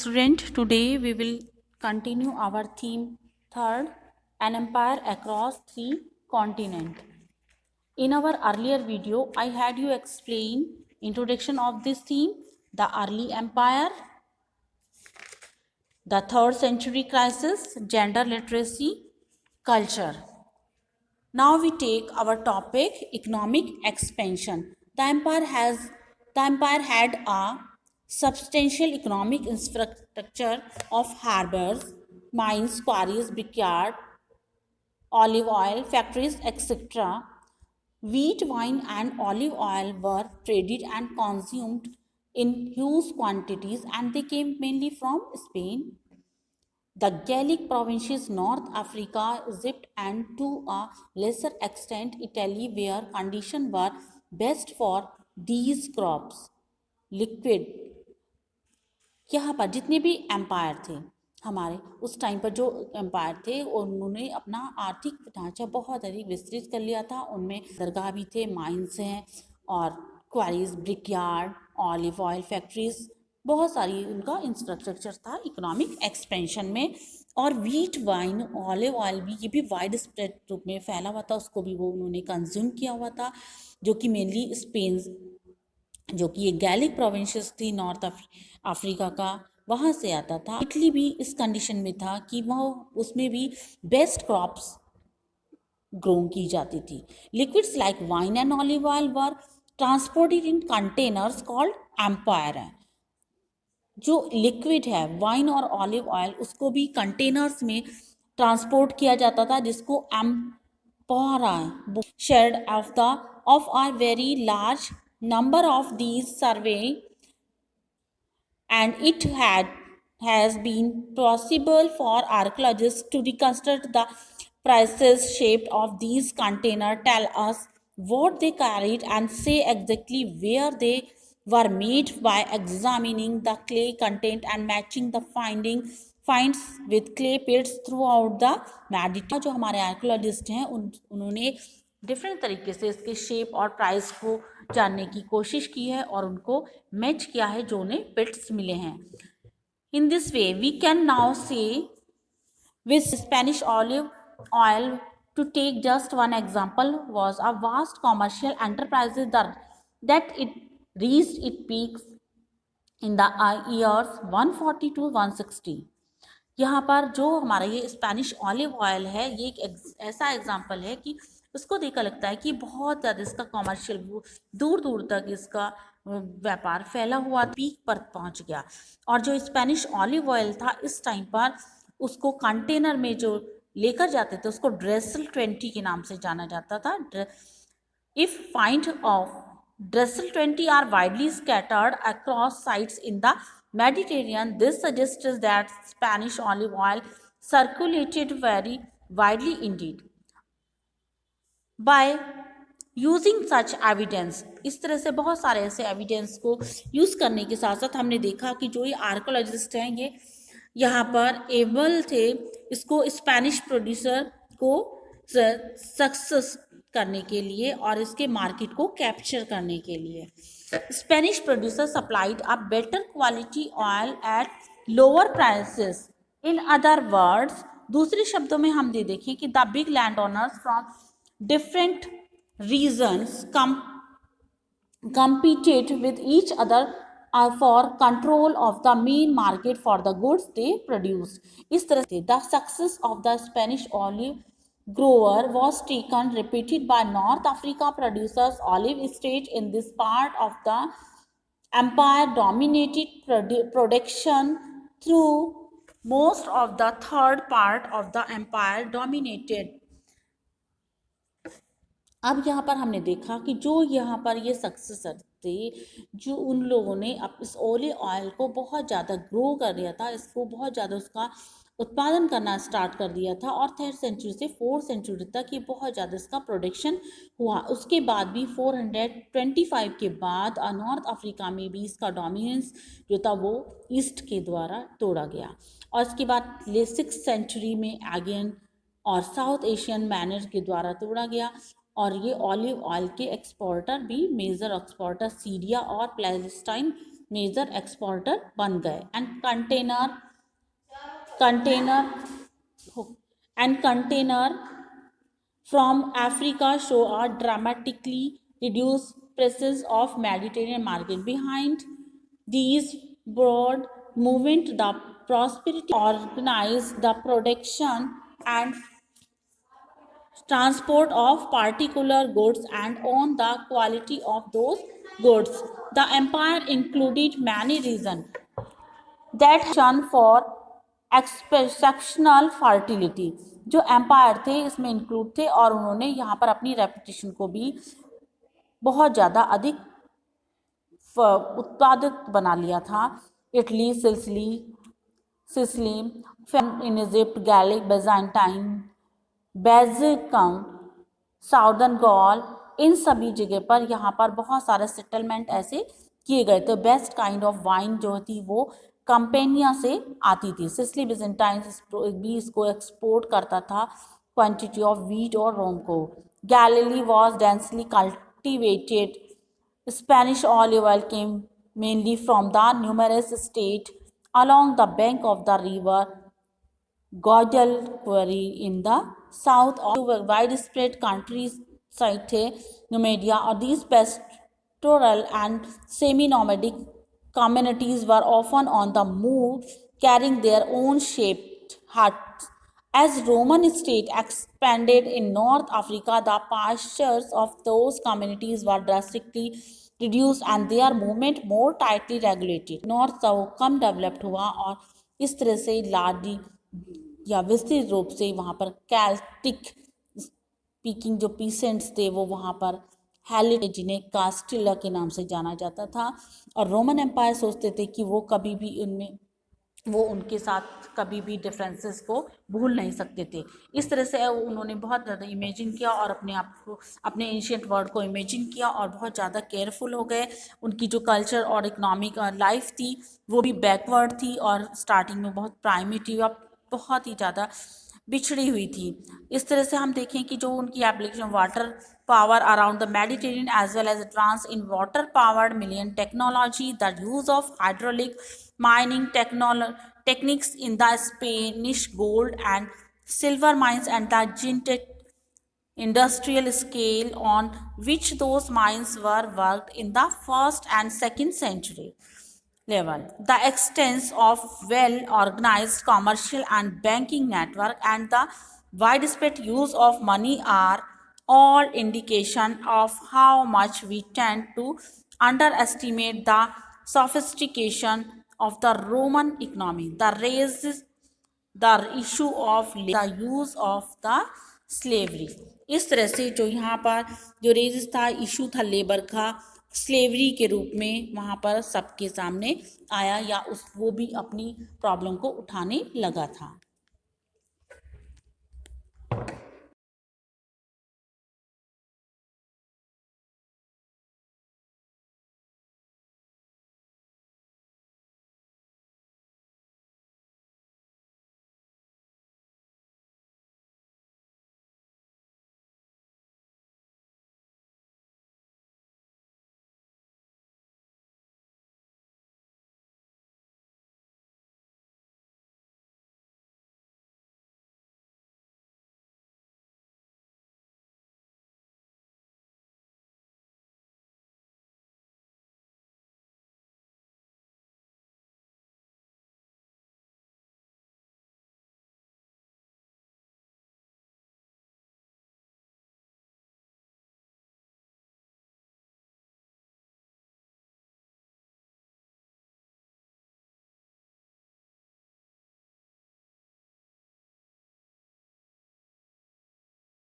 Student, today we will continue our theme third, an empire across three continents. In our earlier video, I had you explain introduction of this theme, the early empire, the third century crisis, gender literacy, culture. Now we take our topic economic expansion. The empire had a substantial economic infrastructure of harbors, mines, quarries, brickyard, olive oil factories, etc. Wheat, wine, and olive oil were traded and consumed in huge quantities, and they came mainly from Spain, the Gallic provinces, North Africa, Egypt, and to a lesser extent Italy, where conditions were best for these crops. Liquid, यहाँ पर जितने भी empire थे हमारे उस time पर जो empire थे उन्होंने अपना आर्थिक ढांचा बहुत अधिक विस्तृत कर लिया था। उनमें दरगाह भी थे, माइंस हैं और क्वारीज, ब्रिकयार्ड, ऑलिव ऑयल फैक्ट्रीज, बहुत सारी उनका इंफ्रास्ट्रक्चर था इकोनॉमिक एक्सपेंशन में। और वीट, वाइन, ऑलिव ऑयल भी ये भी वाइड स्प्रेड रूप में फैला हुआ था, उसको भी वो उन्होंने कंज्यूम किया हुआ था, जो कि मेनली स्पेन, जो कि ये गैलिक प्रोविंसेस थी नॉर्थ अफ्रीका का, वहाँ से आता था। इटली भी इस कंडीशन में था कि वह उसमें भी बेस्ट क्रॉप्स ग्रो की जाती थी। Liquids like wine and olive oil were transported in containers called amphorae. जो लिक्विड है वाइन और ऑलिव ऑयल उसको भी कंटेनर्स में ट्रांसपोर्ट किया जाता था, जिसको amphora sherds of are very large number of these survey, and it has been possible for archaeologists to reconstruct the precise shape of these containers, tell us what they carried, and say exactly where they were made by examining the clay content and matching the finds with clay pits throughout the Mediterranean। जो हमारे archaeologist हैं उन्होंने different तरीके से इसके shape और price को जानने की कोशिश की है और उनको मैच किया है जो उन्हें पिट्स मिले हैं। In this way we can now see with Spanish olive oil, to take just one example, was a vast commercial enterprises that it reached it peaks in the years 140 to 160। यहाँ पर जो हमारा ये Spanish olive oil है ये एक ऐसा example है कि उसको देखकर लगता है कि बहुत ज़्यादा इसका कॉमर्शियल दूर दूर तक इसका व्यापार फैला हुआ, पीक पर पहुँच गया। और जो स्पेनिश ऑलिव ऑयल था इस टाइम पर उसको कंटेनर में जो लेकर जाते थे उसको ड्रेसल 20 के नाम से जाना जाता था। If find of Dressel 20 are widely scattered across sites in the Mediterranean. This suggests that Spanish olive oil circulated very widely indeed. By using such evidence, इस तरह से बहुत सारे ऐसे एविडेंस को यूज़ करने के साथ साथ हमने देखा कि जो ये आर्कोलॉजिस्ट हैं ये यहाँ पर एबल थे इसको स्पेनिश प्रोड्यूसर को सक्सेस करने के लिए और इसके मार्केट को कैप्चर करने के लिए। Spanish producer supplied a better quality oil at lower prices. In other words, दूसरे शब्दों में हम ये देखें कि the big land owners from different regions competed with each other for control of the main market for the goods they produced. इस तरह से the success of the Spanish olive grower was taken repeated by North Africa producers. Olive estate in this part of the empire dominated production through most of the third part of the empire dominated। अब यहाँ पर हमने देखा कि जो यहाँ पर ये सक्सेसर थे जो उन लोगों ने अब इस ओलिव ऑयल को बहुत ज़्यादा ग्रो कर दिया था, इसको बहुत ज़्यादा उसका उत्पादन करना स्टार्ट कर दिया था और 3rd सेंचुरी से 4th सेंचुरी तक ये बहुत ज़्यादा इसका प्रोडक्शन हुआ। उसके बाद भी 425 के बाद नॉर्थ अफ्रीका में भी इसका डोमिनेंस जो था वो ईस्ट के द्वारा तोड़ा गया और इसके बाद 6th सेंचुरी में अगेन और साउथ एशियन मैनर के द्वारा तोड़ा गया। और ये ऑलिव ऑयल के एक्सपोर्टर भी मेजर एक्सपोर्टर सीरिया और पैलेस्टाइन मेजर एक्सपोर्टर बन गए। And container container from Africa show a dramatically reduced prices of Mediterranean market. Behind these broad movement, the prosperity organized the production and transport of particular goods and on the quality of those goods. The empire included many reasons that shone for exceptional fertility. जो empire थे इसमें include थे और उन्होंने यहाँ पर अपनी reputation को भी बहुत ज़्यादा अधिक उत्पादित बना लिया था। Italy, Sicily, in Egypt, Gallic, Byzantine, Belgicum, southern Gaul, इन सभी जगह पर यहाँ पर बहुत सारे सेटलमेंट ऐसे किए गए थे। बेस्ट काइंड ऑफ वाइन जो थी वो कंपेनिया से आती थी। सिसिली बिजेंटाइन भी इसको एक्सपोर्ट करता था क्वांटिटी ऑफ वीट और रोम को। Galilee was densely cultivated. Spanish olive oil came mainly from the numerous state along the bank of the river Guadalquivir in the south of widespread countryside थे Numidia, और these pastoral and semi-nomadic communities were often on the move, carrying their own shaped huts. As Roman state expanded in North Africa, the pastures of those communities were drastically reduced and their movement more tightly regulated. North का वो कम developed हुआ और इस तरह से लार्डी या विस्तृत रूप से वहाँ पर कैल्टिक स्पीकिंग जो पीसेंट्स थे वो वहाँ पर हैलिट, जिन्हें कास्टिला के नाम से जाना जाता था, और रोमन एम्पायर सोचते थे कि वो कभी भी उनके साथ कभी भी डिफरेंसेस को भूल नहीं सकते थे। इस तरह से उन्होंने बहुत ज़्यादा इमेजिन किया और अपने आप को, अपने एंशियंट वर्ल्ड को इमेजिन किया और बहुत ज़्यादा केयरफुल हो गए। उनकी जो कल्चर और इकोनॉमिक लाइफ थी वो भी बैकवर्ड थी और स्टार्टिंग में बहुत प्राइमिटिव और बहुत ही ज़्यादा बिछड़ी हुई थी। इस तरह से हम देखें कि जो उनकी application water power around the Mediterranean as well as advance in water powered million technology, the use of hydraulic mining techniques in the Spanish gold and silver mines and the giant industrial scale on which those mines were worked in the 1st and 2nd century level. The extent of well-organized commercial and banking network and the widespread use of money are all indication of how much we tend to underestimate the sophistication of the Roman economy. The issue of the use of the slavery. इस तरह से जो यहाँ पर जो रेजिस था, issue था labour का, स्लेवरी के रूप में वहाँ पर सबके सामने आया या वो भी अपनी प्रॉब्लम को उठाने लगा था।